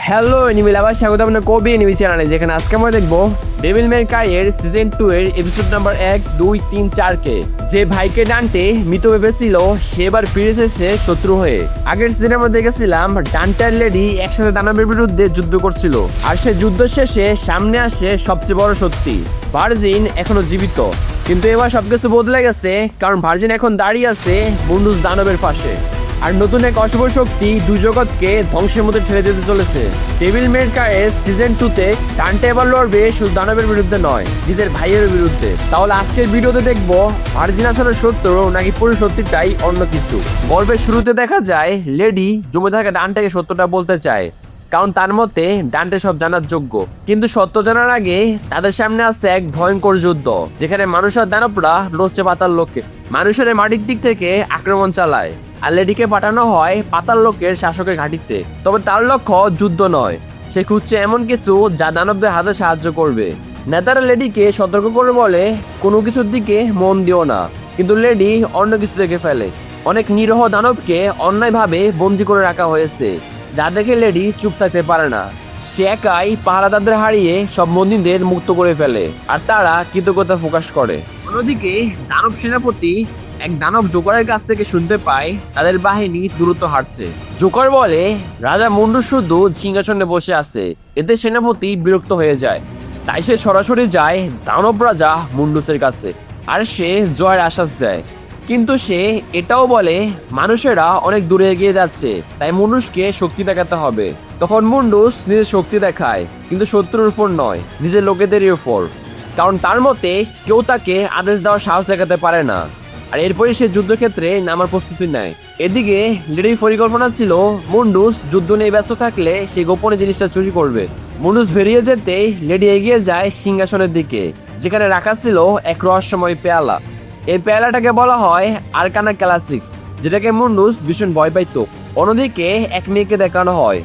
Hello enemy লাভার, স্বাগত আপনার কবি এনিমি চ্যানেলে, যেখানে আজকে আমরা দেখবো ডেভিল মে ক্রাই এর সিজন 2 এর এপিসোড নাম্বার 1, 2, 3, 4 কে। যে ভাইকে ডান্টে মৃত ভেবেছিল সে এবার ফিরে এসেছে শত্রু হয়ে। আগের সিজনে আমরা দেখেছিলাম ডান্টে আর লেডি একসাথে দানবের বিরুদ্ধে যুদ্ধ করছিল, আর সে যুদ্ধ শেষে সামনে আসে সবচেয়ে বড় সত্যি, ভার্জিন এখনো জীবিত। কিন্তু এবার সবকিছু বদলে গেছে, কারণ ভার্জিন এখন দাঁড়িয়ে আছে মুন্ডুস দানবের পাশে, আর নতুন এক অশুভ শক্তি দুই জগৎকে ধ্বংসের মধ্যে ঠেলে দিতে চলেছে। ডেভিল মে ক্রাই এর সিজন 2 তে ডান্টে এবার লড়বে শুধু দানবের বিরুদ্ধে নয়, নিজের ভাইয়ের বিরুদ্ধে। তাহলে আজকের ভিডিওতে দেখবো ভার্জিন আসলে সত্য নাকি পুরো সত্যিটাই অন্য কিছু। গল্পের শুরুতে দেখা যায় লেডি জমে থাকা ডান্টেকে সত্যটা বলতে চায়, কারণ তার মতে ডান্টে সব জানার যোগ্য। কিন্তু সত্য জানার আগে তাদের সামনে আছে এক ভয়ঙ্কর যুদ্ধ, যেখানে মানুষ আর দানবরা লড়ছে পাতাল লোকে। মানুষের মাটির দিক থেকে আক্রমণ চালায়, আর লেডিকে পাঠানো হয় পাতাল লোকের শাসকের ঘাঁটিতে। তবে তার লক্ষ্য যুদ্ধ নয়, সে খুঁজছে এমন কিছু যা দানবদের হাতে সাহায্য করবে। নেতারা লেডিকে সতর্ক করে বলে কোনো কিছুর দিকে মন দিও না, কিন্তু লেডি অন্য কিছু দেখে ফেলে। অনেক নিরীহ দানবকে অন্যায়ভাবে বন্দি করে রাখা হয়েছে, যা দেখে লেডি চুপ থাকতে পারে না। সে একাই পাহারাদারদের হারিয়ে সব বন্দীদের মুক্ত করে ফেলে, আর তারা কৃতজ্ঞতা প্রকাশ করে। অন্যদিকে দানব সেনাপতি এক দানব জোকারের কাছ থেকে শুনতে পায় তাদের বাহিনী দ্রুত হারছে। জোকার বলে রাজা মুন্ডুস শুধু সিংহাসনে বসে আছে। এতে সেনাপতি বিরক্ত হয়ে যায়, তাই সে সরাসরি যায় দানব রাজা মুন্ডুসের কাছে, আর সে জয়ের আশ্বাস দেয়। কিন্তু সে এটাও বলে মানুষেরা অনেক দূরে এগিয়ে যাচ্ছে, তাই মুন্ডুসকে শক্তি দেখাতে হবে। তখন মুন্ডুস নিজের শক্তি দেখায়, কিন্তু শত্রুর উপর নয়, নিজের লোকেদেরই উপর, কারণ তার মতে কেউ তাকে আদেশ দেওয়ার সাহস দেখাতে পারে না। আর এরপরে সে যুদ্ধক্ষেত্রে নামার প্রস্তুতি নেয়। এদিকে লেডির পরিকল্পনা ছিল মুন্ডুস যুদ্ধ নিয়ে ব্যস্ত থাকলে সে গোপনে জিনিসটা চুরি করবে। মুন্ডুস বেরিয়ে যেতেই লেডি এগিয়ে যায় সিংহাসনের দিকে, যেখানে রাখা ছিল এক রহস্যময় পেয়ালা। এই পেয়ালাটাকে বলা হয় আরকানা ক্লাসিক্স, যেটাকে মুন্ডুস ভীষণ ভয় পাইত। অন্যদিকে এক মেয়েকে দেখানো হয়,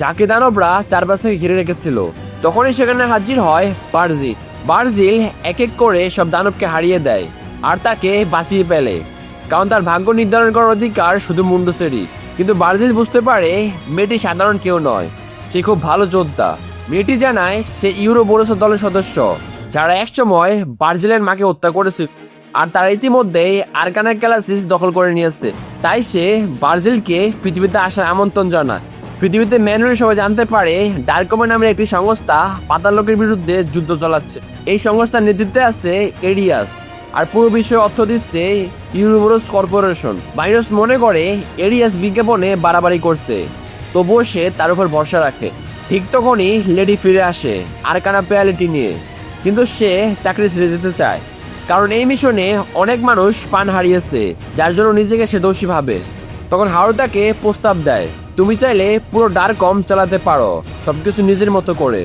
যাকে দানবরা চারপাশ থেকে ঘিরে রেখেছিল। তখনই সেখানে হাজির হয় ভার্জিল। ভার্জিল এক এক করে সব দানবকে হারিয়ে দেয় আর তাকে বাঁচিয়ে ফেলে, কারণ তার ভাগ্য নির্ধারণ করার অধিকার শুধু মুন্ডুসেরই। কিন্তু ভার্জিল বুঝতে পারে মেয়েটি সাধারণ কেউ নয়, সে খুব ভালো যোদ্ধা। মেয়েটি জানায় সে ইউরোবোরোস দলের সদস্য, যারা একসময় ভার্জিলের মাকে হত্যা করেছিল, আর তারা ইতিমধ্যেই আরকানা ক্লাসিস দখল করে নিয়েছে। তাই সে ভার্জিলকে পৃথিবীতে আসার আমন্ত্রণ জানায়। পৃথিবীতে ম্যানুয়াল সবাই জানতে পারে ডার্কম্যান নামের একটি সংস্থা পাতাল লোকের বিরুদ্ধে যুদ্ধ চালাচ্ছে। এই সংস্থার নেতৃত্বে আছে এরিয়াস, আর পুরো বিষয়ে অর্থ দিচ্ছে ইউরোবোরোস কর্পোরেশন। ভাইরাস মনে করে এরিয়াস বিজ্ঞাপনে বাড়াবাড়ি করছে, তবুও সে তার উপর ভরসা রাখে। ঠিক তখনই লেডি ফিরে আসে আরকানা পেয়ালিটি নিয়ে, কিন্তু সে চাকরি ছেড়ে যেতে চায়, কারণ এই মিশনে অনেক মানুষ প্রাণ হারিয়েছে, যার জন্য নিজেকে সে দোষী ভাবে। তখন হারু তাকে প্রস্তাব দেয়, তুমি চাইলে পুরো ডার্কম চালাতে পারো, সবকিছু নিজের মতো করে।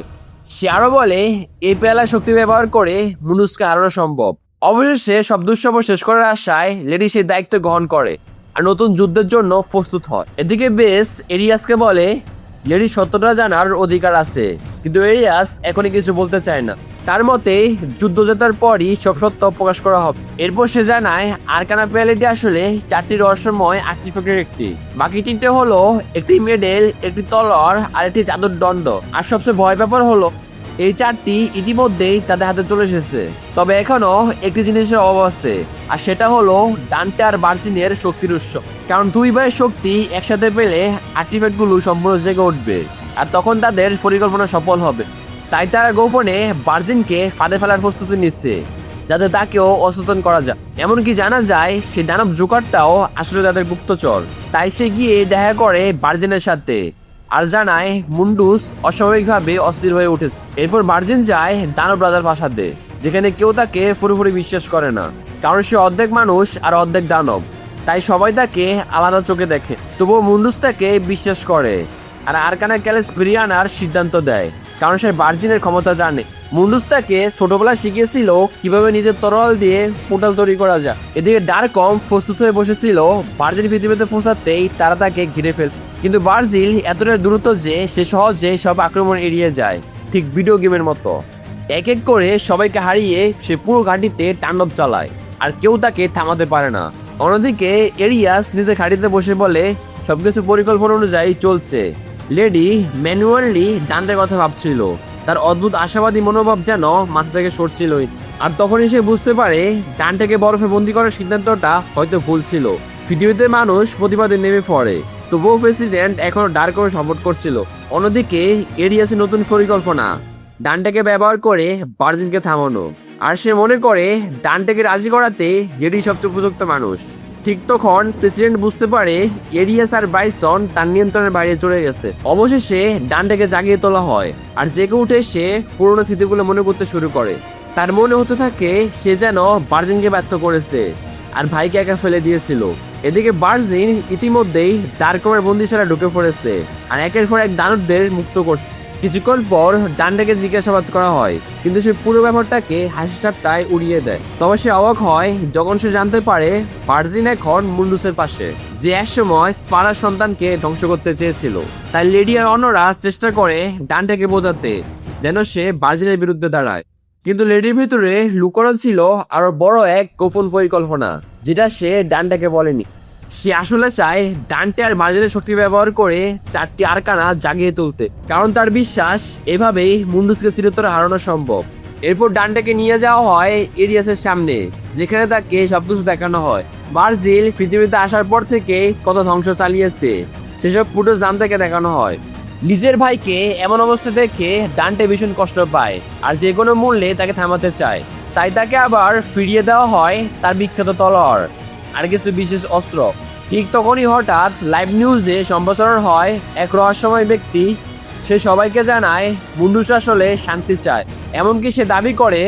সে আরো বলে এই পেয়ালার শক্তি ব্যবহার করে মুন্ডুসকে হারানো সম্ভব। অবশেষে সব দুঃস্বপ্ন শেষ করার আশায় লেডি সেই দায়িত্ব গ্রহণ করে আর নতুন যুদ্ধের জন্য প্রস্তুত হয়। এদিকে বেস এরিয়াসকে বলে লেডি সত্যটা জানার অধিকার আছে, কিন্তু এরিয়াস এখনই কিছু বলতে চায় না। তার মতে যুদ্ধ জেতার পরই সব সত্য প্রকাশ করা হবে। এরপর সে জানায় আরকানা পেয়ালিটি আসলে 4টি রহস্যময় আর্টিফ্যাক্টের একটি। বাকি 3টে হলো একটি মেডেল, একটি তলোয়ার আর একটি জাদুর দণ্ড। আর সবচেয়ে ভয় ব্যাপার হলো এই 4টি ইতিমধ্যেই তাদের হাতে চলে এসেছে, তবে এখনো একটি জিনিসের অভাব আছে, আর সেটা হলো ডান্টে আর ভার্জিনের শক্তির উৎস। কারণ দুই ভাইয়ের শক্তি একসাথে পেলে আর্টিফ্যাক্টগুলো সম্পূর্ণ জেগে উঠবে, আর তখন তাদের পরিকল্পনা সফল হবে। তাই তারা গোপনে ভার্জিনকে ফাঁদে ফেলার প্রস্তুতি নিচ্ছে, যাতে তাকেও অচেতন করা যায়। এমনকি জানা যায় সে দানব জোকারটাও আসলে তাদের গুপ্তচর। তাই সে গিয়ে দেখা করে ভার্জিনের সাথে, আর জানায় মুন্ডুস অস্বাভাবিকভাবে অস্থির হয়ে উঠেছে। এরপর ভার্জিন যায় দানব রাজার প্রাসাদে, যেখানে কেউ তাকে পুরোপুরি বিশ্বাস করে না, কারণ সে অর্ধেক মানুষ আর অর্ধেক দানব। তাই সবাই তাকে আলাদা চোখে দেখে, তবুও মুন্ডুস তাকে বিশ্বাস করে আর আরকানা ক্যালেস ফিরিয়ে আনার সিদ্ধান্ত দেয়, কারণ সে ভার্জিনের ক্ষমতা জানে। মুন্ডুস তাকে ছোটবেলায় শিখিয়েছিল কিভাবে নিজের তরোয়াল দিয়ে পোর্টাল তৈরি করা যায়। এদিকে ডার্কম প্রস্তুত হয়ে বসেছিল ভার্জিন পৃথিবীতে পৌঁছাতেই তারা তাকে ঘিরে ফেল, কিন্তু ভার্জিল এতটা দ্রুত যে সে সহজে সব আক্রমণ এড়িয়ে যায়, ঠিক ভিডিও গেমের মতো। এক এক করে সবাইকে হারিয়ে সে পুরো ঘাঁটিতে তাণ্ডব চালায়, আর কেউ তাকে থামাতে পারে না। অন্যদিকে এরিয়াস নিজের ঘাঁটিতে বসে বলে সবকিছু পরিকল্পনা অনুযায়ী চলছে, লেডি ম্যানুয়ালি ডান্টের কথা ভাবছিল। তার অদ্ভুত আশাবাদী মনোভাব যেন মাথা থেকে সরছিলই। আর তখনই সে বুঝতে পারে ডান্টেকে বরফে বন্দি করার সিদ্ধান্তটা হয়তো ভুল ছিল। পৃথিবীতে মানুষ প্রতিবাদে নেমে পড়ে, তবুও প্রেসিডেন্ট এখনো ডার্ককে সাপোর্ট করছিল। অন্যদিকে এরিয়াসের নতুন পরিকল্পনা, ডান্টেকে ব্যবহার করে ভার্জিনকে থামানো। আর সে মনে করে ডান্টেকে রাজি করাতে লেডি সবচেয়ে উপযুক্ত মানুষ। ঠিক তখন প্রেসিডেন্ট বুঝতে পারে এরিয়াস আর ব্রাইসন তার নিয়ন্ত্রণের বাইরে চলে গেছে। অবশেষে ডান্টেকে জাগিয়ে তোলা হয়, আর জেগে উঠে সে পুরোনো স্মৃতিগুলো মনে করতে শুরু করে। তার মনে হতে থাকে সে যেন ভার্জিনকে ব্যর্থ করেছে আর ভাইকে একা ফেলে দিয়েছিল। এদিকে ভার্জিন ইতিমধ্যেই ডার্কমের বন্দিশালা ঢুকে পড়েছে আর একের পর এক দানবদের মুক্ত করছে। কিছুক্ষণ পর ডান্টেকে জিজ্ঞাসাবাদ করা হয়, কিন্তু সে পুরো ব্যাপারটাকে হাসি ঠাট্টায় উড়িয়ে দেয়। তবে সে অবাক হয় যখন সে জানতে পারে ভার্জিন এখন মুন্ডুসের পাশে, যে একসময় স্পারার সন্তানকে ধ্বংস করতে চেয়েছিল। তাই লেডি আর অন্যরা চেষ্টা করে ডান্টেকে বোঝাতে যেন সে ভার্জিনের বিরুদ্ধে দাঁড়ায়। কিন্তু লেডির ভিতরে লুকোনো ছিল আরো বড় এক গোপন পরিকল্পনা, যেটা সে ডান্টেকে বলেনি। সে আসলে চায় ডান্টে আর ভার্জিনের শক্তি ব্যবহার করে 4টি আরকানা জাগিয়ে তুলতে, কারণ তার বিশ্বাস এভাবেই মুন্ডুসকে চিরতরে হারানো সম্ভব। এরপর ডান্টেকে নিয়ে যাওয়া হয় এরিয়াসের সামনে, যেখানে তাকে সবকিছু দেখানো হয়। ভার্জিল পৃথিবীতে আসার পর থেকে কত ধ্বংস চালিয়েছে সেসব ফুটেজ ডান্টেকে দেখানো হয়। নিজের ভাইকে এমন অবস্থা দেখে ডান্টে ভীষণ কষ্ট পায় আর যে কোনো মূল্যে তাকে থামাতে চায়। তাই তাকে আবার ফিরিয়ে দেওয়া হয় তার বিখ্যাত তলোয়ার আর কিছু বিশেষ অস্ত্র। ঠিক তখনই হঠাৎ লাইভ নিউজে সম্প্রচার হয় এক রহস্যময় ব্যক্তি। সে সবাইকে জানায় মুন্ডুস আসলে শান্তি চায়, এমনকি সে দাবি করে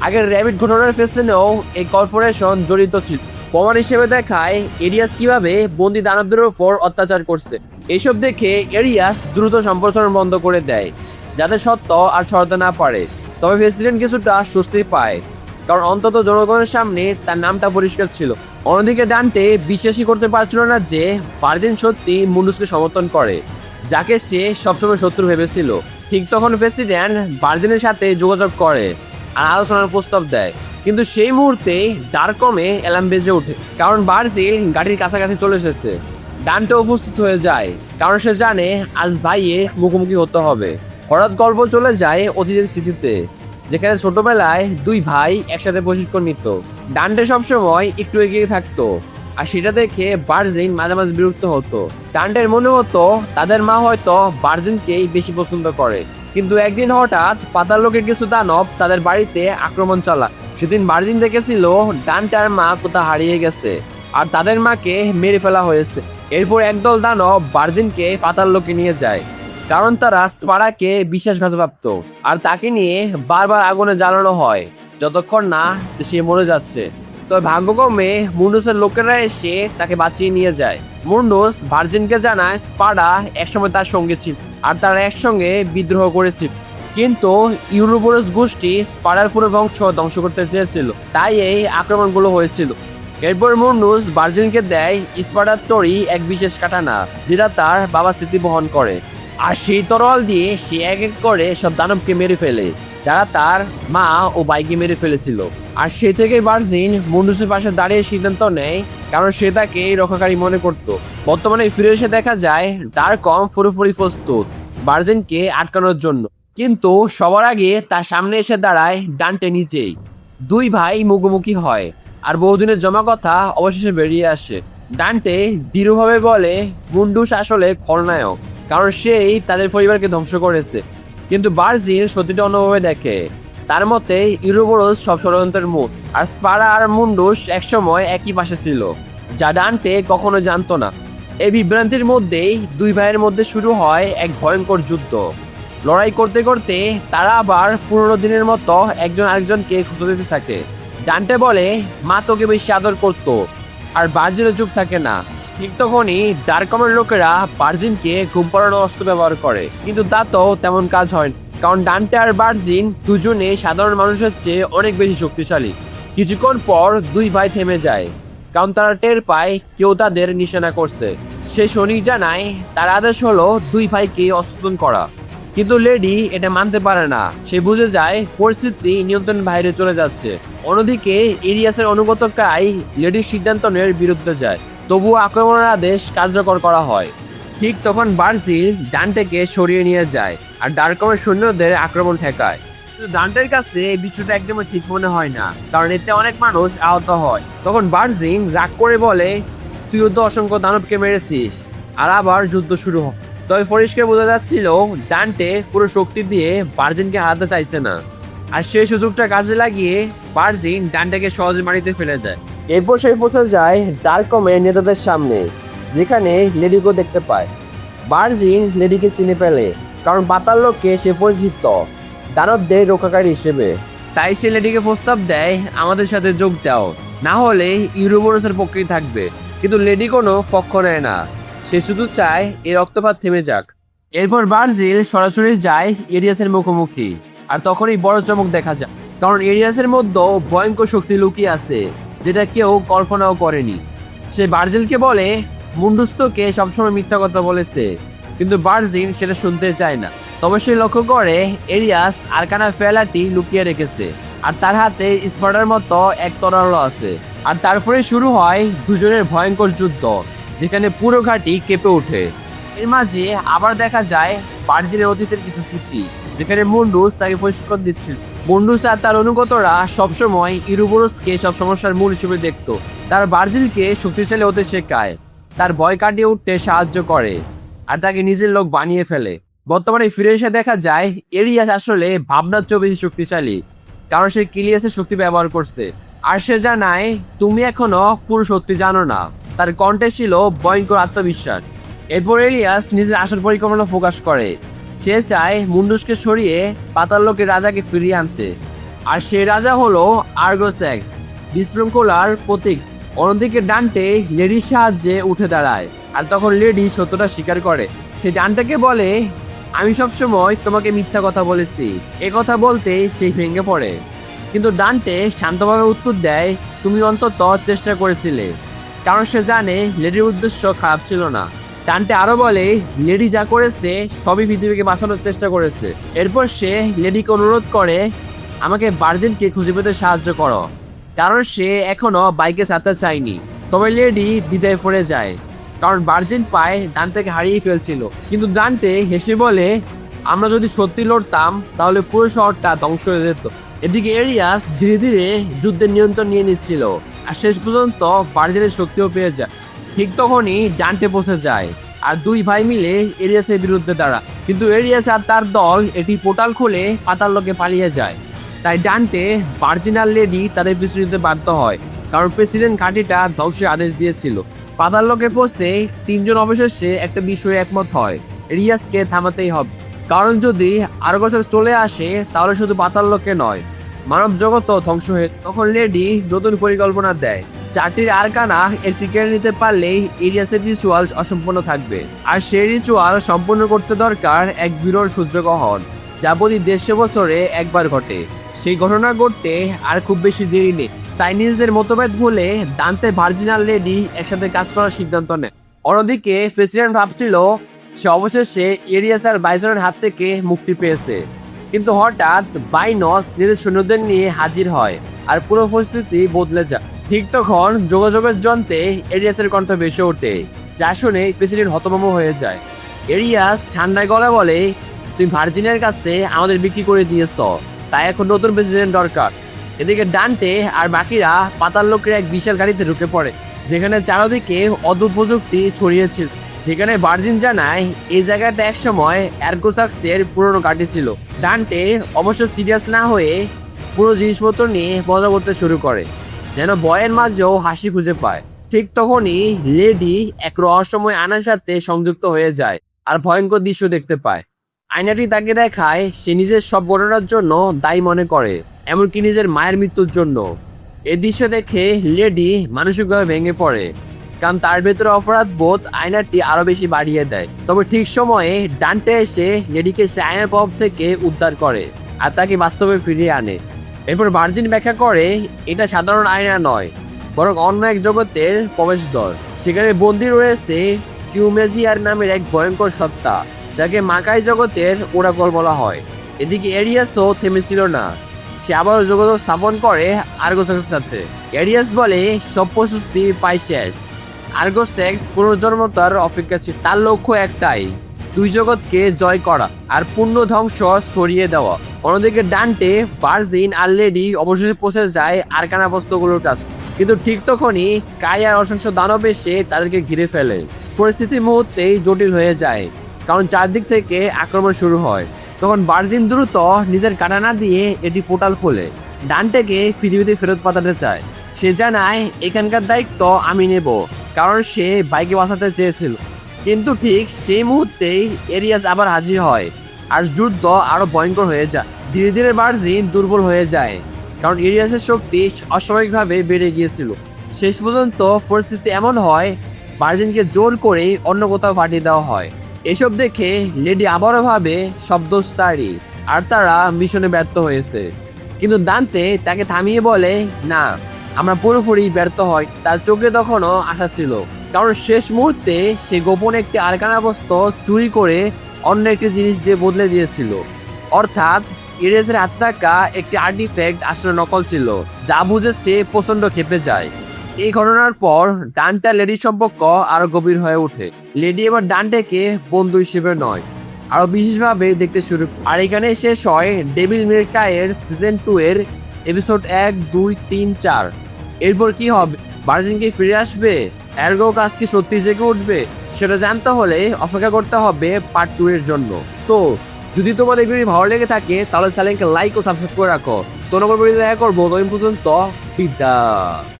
আগের র্যাবিট ঘটনার পেছনেও এই কর্পোরেশন জড়িত ছিল। প্রমাণ হিসেবে দেখায় এরিয়াস কিভাবে বন্দি দানবদের উপর অত্যাচার করছে। এইসব দেখে এরিয়াস দ্রুত সম্প্রচারণ বন্ধ করে দেয়, যাতে সত্য আর ছড়াতে না পারে। তবে প্রেসিডেন্ট কিছুটা স্বস্তি পায়, কারণ অন্তত জনগণের সামনে তার নামটা পরিষ্কার ছিল। অন্যদিকে ডান্টে বিশ্বাসই করতে পারছিল না যে ভার্জিন সত্যি মুন্ডুসকে সমর্থন করে, যাকে সে সবসময় শত্রু ভেবেছিল। ঠিক তখন প্রেসিডেন্ট ভার্জিনের সাথে যোগাযোগ করে আর আলোচনার প্রস্তাব দেয়, কিন্তু সেই মুহূর্তে ডার্কমে অ্যালার্ম বেজে ওঠে, কারণ ভার্জিল গাড়ির কাছাকাছি চলে এসেছে। ডান্টে উপস্থিত হয়ে যায়, কারণ সে জানে আজ ভাইয়ে মুখোমুখি হতে হবে। হঠাৎ গল্প চলে যায় অতীতের স্মৃতিতে, যেখানে ছোটবেলায় দুই ভাই একসাথে প্রশিক্ষণ নিত। ডান্টে সবসময় একটু এগিয়ে থাকতো, আর সেটা দেখে ভার্জিন মাঝে মাঝে বিরক্ত হতো। ডান্টের মনে হতো তাদের মা হয়তো ভার্জিনকেই বেশি পছন্দ করে। কিন্তু একদিন হঠাৎ পাতাল লোকের কিছু দানব তাদের বাড়িতে আক্রমণ চালায়। সেদিন ভার্জিন দেখেছিল ডান্টার মা কোথা হারিয়ে গেছে আর তাদের মাকে মেরে ফেলা হয়েছে। এরপর একদল দানব ভার্জিনকে পাতাল লোকে নিয়ে যায়, কারণ তারা স্পারাকে বিশ্বাসঘাতক ভাবত। আর তাকে নিয়ে বারবার আগুনে জ্বালানো হয় যতক্ষণ না সে মরে যাচ্ছে। তবে ভাগ্যক্রমে মুন্ডুসের লোকেরা এসে তাকে বাঁচিয়ে নিয়ে যায়। মুন্ডুস ভার্জিনকে জানায় স্পারা একসময় তার সঙ্গে ছিল আর তারা একসঙ্গে বিদ্রোহ করেছিল, কিন্তু ইউরোবোরস গোষ্ঠী স্পারার পুরো বংশ ধ্বংস করতে চেয়েছিল, তাই এই আক্রমণগুলো হয়েছিল। এরপর মুন্ডুস ভার্জিনকে দেয় স্পারার তৈরি এক বিশেষ কাটানা, যেটা তার বাবার স্মৃতি বহন করে। আর সেই তরোয়াল দিয়ে সে এক এক করে সব দানবকে মেরে ফেলে, যারা তার মা ও ভাইকে মেরে ফেলেছিল। আর সে থেকে ভার্জিন মুন্ডুসের পাশে দাঁড়িয়ে সিদ্ধান্ত নেয়, কারণ সে তাকে রক্ষাকারী মনে করত। বর্তমানে ফিরে এসে দেখা যায় ডার্কম পুরোপুরি প্রস্তুত ভার্জিনকে আটকানোর জন্য, কিন্তু সবার আগে তার সামনে এসে দাঁড়ায় ডান্টে নিজেই। দুই ভাই মুখোমুখি হয় আর বহুদিনের জমা কথা অবশেষে বেরিয়ে আসে। ডান্টে দৃঢ়ভাবে বলে মুন্ডুস আসলে খলনায়ক, কারণ সেই তাদের পরিবারকে ধ্বংস করেছে। কিন্তু ভার্জিন সত্যিটা অন্যভাবে দেখে। তার মতে ইউরোবোরস সব ষড়যন্ত্রের মূল, আর স্পারা আর মুন্ডুস একসময় একই পাশে ছিল, যা ডান্টে কখনো জানতো না। এই বিভ্রান্তির মধ্যেই দুই ভাইয়ের মধ্যে শুরু হয় এক ভয়ঙ্কর যুদ্ধ। লড়াই করতে করতে তারা আবার পুরোনো দিনের মতো একজন আরেকজনকে খুঁজে দিতে থাকে। ডান্টে বলে মা তোকে বেশি আদর করতো, আর ভার্জিনের চুপ থাকে না। ঠিক তখনই ডার্কমের লোকেরা ভার্জিনকে ঘুম পাড়ানো অস্ত্র ব্যবহার করে, কিন্তু তা তো তেমন কাজ হয়, কারণ ডান্টে আর ভার্জিন দুজনে সাধারণ মানুষের চেয়ে অনেক বেশি শক্তিশালী। কিছুক্ষণ পর দুই ভাই থেমে যায়, কারণ তারা টের পায় কেউ তাদের নিশানা করছে। সে সৈনিক জানায় তার আদেশ হলো দুই ভাইকে অস্ত্রোধন করা, কিন্তু লেডি এটা মানতে পারে না। সে বুঝে যায় পরিস্থিতি নিয়ন্ত্রণ বাইরে চলে যাচ্ছে। অন্যদিকে এরিয়াসের অনুগত কাই লেডির সিদ্ধান্তের বিরুদ্ধে যায়, তবুও আক্রমণের আদেশ কার্যকর করা হয়। ঠিক তখন ভার্জিল ডান্টেকে সরিয়ে নিয়ে যায় আর ডার্কমের সৈন্যদের আক্রমণ ঠেকায়। কিন্তু ডান্টের কাছে এই বিষয়টা একদমই ঠিক মনে হয় না, কারণ এতে অনেক মানুষ আহত হয়। তখন ভার্জিল রাগ করে বলে, তুইও তো অসংখ্য দানবকে মেরেছিস, আর আবার যুদ্ধ শুরু হয়। তবে পরিষ্কার বোঝা যাচ্ছিল ডান্টে পুরো শক্তি দিয়ে ভার্জিনকে হারাতে চাইছে না, আর সেই সুযোগটা কাজে লাগিয়ে ভার্জিন ডান্টেকে সহজে মাটিতে ফেলে দেয়। এরপর সে পৌঁছে যায় ডার্কমের নেতাদের সামনে, যেখানে লেডিকে দেখতে পায়। ভার্জিন লেডিকে চিনে ফেলে, কারণ পাতাল লোককে সে পরিচিত দানবদের রক্ষাকারী হিসেবে। তাই সে লেডিকে প্রস্তাব দেয়, আমাদের সাথে যোগ দাও, না হলে ইউরোবোরাসের পক্ষেই থাকবে। কিন্তু লেডি কোনো পক্ষ নেয় না, সে শুধু চায় এই রক্তপাত থেমে যাক। এরপর ভার্জিল সরাসরি যায় এরিয়াসের মুখোমুখি, আর তখনই বড় চমক দেখা যায়, কারণ এরিয়াসের মধ্যে ভয়ঙ্কর শক্তি লুকিয়ে আছে, যেটা কেউ কল্পনাও করেনি। সে ভার্জিলকে বলে, মুন্ডুস্তকে সবসময় মিথ্যা কথা বলেছে, কিন্তু ভার্জিল সেটা শুনতে চায় না। তবে সে লক্ষ্য করে এরিয়াস আরকানা ফেলাটি লুকিয়ে রেখেছে, আর তার হাতে স্পার্টার মতো এক তরল আছে। আর তারপরে শুরু হয় দুজনের ভয়ঙ্কর যুদ্ধ, যেখানে পুরো ঘাঁটি কেঁপে ওঠে। এর মাঝে আবার দেখা যায় ভার্জিলের অতীতের কিছু চিঠি, যেখানে মুন্ডুস তাকে প্রশিক্ষণ দিচ্ছিল। মুন্ডুস আর তার অনুগতরা সবসময় ইউরোবোরাসকে সব সমস্যার মূল হিসেবে দেখত। তার ভার্জিলকে শক্তিশালী হতে শেখায়, তার ভয় কাটিয়ে উঠতে সাহায্য করে, আর তাকে নিজের লোক বানিয়ে ফেলে। বর্তমানে ফিরে এসে দেখা যায় এরিয়াস আসলে ভাবনার চেয়েও বেশি শক্তিশালী, কারণ সে কিলিয়াসের শক্তি ব্যবহার করছে। আর সে জানায়, তুমি এখনো পুরো সত্যি জানো না। তার কণ্ঠে ছিল ভয়ঙ্কর আত্মবিশ্বাস। এরপর এরিয়াস নিজের আসল পরিকল্পনা প্রকাশ করে। সে চায় মুন্ডুসকে সরিয়ে পাতাল লোকের রাজাকে ফিরিয়ে আনতে, আর সে রাজা হলো আর্গোসেক্স, বিশৃঙ্খলার প্রতীক। অন্যদিকে ডান্টে লেডির সাহায্যে উঠে দাঁড়ায়, আর তখন লেডি সত্যটা স্বীকার করে। সে ডান্টেকে বলে, আমি সবসময় তোমাকে মিথ্যা কথা বলেছি। এ কথা বলতে সে ভেঙে পড়ে, কিন্তু ডান্টে শান্তভাবে উত্তর দেয়, তুমি অন্তত চেষ্টা করেছিলে। কারণ সে জানে লেডির উদ্দেশ্য খারাপ ছিল না। ডান্টে আরো বলে, লেডি যা করেছে সবই পৃথিবীকে বাঁচানোর চেষ্টা করেছে। এরপর সে লেডিকে অনুরোধ করে, আমাকে ভার্জিনকে খুঁজে পেতে সাহায্য করো, কারণ সে এখনো বাইকে ছাড়তে চায়নি। তবে লেডি দ্বিধায় পড়ে যায়, কারণ ভার্জিন পায় ডান্টেকে হারিয়ে ফেলছিল। কিন্তু ডান্টে হেসে বলে, আমরা যদি সত্যি লড়তাম তাহলে পুরো শহরটা ধ্বংস হয়ে যেত। এদিকে এরিয়াস ধীরে ধীরে যুদ্ধের নিয়ন্ত্রণ নিয়ে নিচ্ছিল, আর শেষ পর্যন্ত ভার্জিনের শক্তিও পেয়ে যায়। ঠিক তখনই ডান্টে পৌঁছে যায়, আর দুই ভাই মিলে এরিয়াসের বিরুদ্ধে দাঁড়ায়। কিন্তু এরিয়াস আর তার দল এটি পোর্টাল খুলে পাতাল লোকে পালিয়ে যায়। তাই ডান্টে, ভার্জিন আর লেডি তাদের পিছু নিতে বাধ্য হয়, কারণ প্রেসিডেন্ট ঘাঁটিটা ধ্বংসের আদেশ দিয়েছিল। পাতাল লোকে পৌঁছে তিনজন অবশেষে একটা বিষয়ে একমত হয়, এরিয়াসকে থামাতেই হবে, কারণ যদি আর্গোসাস চলে আসে তাহলে শুধু পাতাল লোকে নয়, মানব জগৎও ধ্বংস হয়ে। তখন লেডি নতুন পরিকল্পনা দেয়, চারটির আরকানা একটি কেড়ে নিতে পারলেই এরিয়াসের রিচুয়াল অসম্পূর্ণ থাকবে, আর সেই রিচুয়াল সম্পূর্ণ করতে দরকার এক বিরল সূর্যগ্রহণ, যা প্রতি 150 বছরে একবার ঘটে। সেই ঘটনা ঘটতে আর খুব বেশি দেরি নেই। তাই নিজেদের মতভেদ ভুলে দান্তে, ভার্জিন আর লেডি একসাথে কাজ করার সিদ্ধান্ত নেয়। অন্যদিকে প্রেসিডেন্ট ভাবছিল সে অবশেষে এরিয়াস আর বাইজনের হাত থেকে মুক্তি পেয়েছে, কিন্তু হঠাৎ বাইনস নিজের সৈন্যদের নিয়ে হাজির হয়, আর পুরো পরিস্থিতি বদলে যায়। ঠিক তখন যোগাযোগের যন্ত্রে এরিয়াসের কণ্ঠ ভেসে ওঠে, যা শুনে প্রেসিডেন্ট হতভম্ব হয়ে যায়। এরিয়াস ঠান্ডায় গলা বলে, তুমি ভার্জিনের কাছে আমাদের বিক্রি করে দিয়েছ, তাই এখন নতুন প্রেসিডেন্ট দরকার। এদিকে ডান্টে আর বাকিরা পাতাল লোকের এক বিশাল গাড়িতে ঢুকে পড়ে, যেখানে চারদিকে অদ্ভুত প্রযুক্তি ছড়িয়েছিল। যেখানে ভার্জিন জানায় এই জায়গাটা একসময় আর্গোসাক্সের পুরনো ঘাঁটি ছিল। ডান্টে অবশ্য সিরিয়াস না হয়ে পুরো জিনিসপত্র নিয়ে মজা করতে শুরু করে, যেন ভয়ের মাঝেও হাসি খুঁজে পায়। ঠিক তখনই লেডি এক রহস্যময় আয়নার সাথে সংযুক্ত হয়ে যায়, আর ভয়ঙ্কর দৃশ্য দেখতে পায়। আয়নাটি তাকে দেখায় সে নিজের সব ঘটনার জন্য দায়ী মনে করে, এমনকি নিজের মায়ের মৃত্যুর জন্য। এই দৃশ্য দেখে লেডি মানসিকভাবে ভেঙে পড়ে, কারণ তার ভেতরে অপরাধ বোধ আয়নাটি আরো বেশি বাড়িয়ে দেয়। তবে ঠিক সময়ে ডান্টে এসে লেডিকে সে আয়নার প্রভাব থেকে উদ্ধার করে, আর তাকে বাস্তবে ফিরিয়ে আনে। এরপর ভার্জিন ব্যাখ্যা করে এটা সাধারণ আয়না নয়, বরং অন্য এক জগতের প্রবেশদ্বার। সেখানে বন্দী রয়েছে টিউমেজিয়ার নামের এক ভয়ঙ্কর সত্তা, যাকে মাকাই জগতের ওরাকল বলা হয়। এদিকে এরিয়াসও থেমেছিল না, সে আবারও যোগাযোগ স্থাপন করে আর্গোসাসের সাথে। এরিয়াস বলে সব প্রশস্তি পাই শেষ, আর্গো সেক্স পুনর্জন্মতার অপেক্ষা ছিল। তার লক্ষ্য একটাই, দুই জগৎকে জয় করা আর পূর্ণ ধ্বংস ছড়িয়ে দেওয়া। অন্যদিকে ডান্টে, ভার্জিন আর লেডি অবশেষে পৌঁছে যায় আরকানা বস্তুগুলোর কাছে। কিন্তু ঠিক তখনই কাই আর অসংখ্য দানব এসে তাদেরকে ঘিরে ফেলে। পরিস্থিতি মুহূর্তেই জটিল হয়ে যায়, কারণ চারদিক থেকে আক্রমণ শুরু হয়। তখন ভার্জিন দ্রুত নিজের কাটানা দিয়ে এটি পোর্টাল খোলে, ডান্টেকে পৃথিবীতে ফেরত পাঠাতে চায়। সে জানায় এখানকার দায়িত্ব আমি নেব, কারণ সে বাইকে বাঁচাতে চেয়েছিল। কিন্তু ঠিক সেই মুহূর্তেই এরিয়াস আবার হাজির হয় আর যুদ্ধ আরো ভয়ঙ্কর হয়ে যায়। ধীরে ধীরে ভার্জিন দুর্বল হয়ে যায়, কারণ এরিয়াসের শক্তি অস্বাভাবিকভাবে বেড়ে গিয়েছিল। শেষ পর্যন্ত পরিস্থিতি এমন হয় ভার্জিনকে জোর করে অন্য কোথাও পাঠিয়ে দেওয়া হয়। এসব দেখে লেডি আবারও ভাবে সব দোষ তারই, আর তারা মিশনে ব্যর্থ হয়েছে। কিন্তু দান্তে তাকে থামিয়ে বলে না, আমরা পুরোপুরি ব্যর্থ হয়। তার চোখে তখনও আশা ছিল, কারণ শেষ মুহূর্তে সে গোপনে একটি আরকানা বস্তু চুরি করে অন্য একটি জিনিস দিয়ে বদলে দিয়েছিল। অর্থাৎ ইরেজের হাতে থাকা একটি আর্টিফ্যাক্ট আসলে নকল ছিল, যা বুঝে সে প্রচন্ড ক্ষেপে যায়। এই ঘটনার পর ডান্টে আর লেডির সম্পর্ক আরো গভীর হয়ে ওঠে। লেডি এবার ডান্টেকে বন্ধু হিসেবে নয়, আরো বিশেষভাবে দেখতে শুরু। আর এখানে শেষ হয় ডেভিল মে ক্রাইয়ের সিজন 2 এর এপিসোড 1, 2, 3, 4। এরপর কি হবে? ভার্জিন কি ফিরে আসবে? এরগো কাজ কি সত্যি জেগে উঠবে? সেটা জানতে হলে অপেক্ষা করতে হবে পার্ট 2 এর জন্য। তো যদি তোমাদের ভিডিও ভালো লেগে থাকে তাহলে চ্যানেলকে লাইক ও সাবস্ক্রাইব করে রাখো। তো নতুন ভিডিও দেখা করবো, ততদিন পর্যন্ত বিদায়।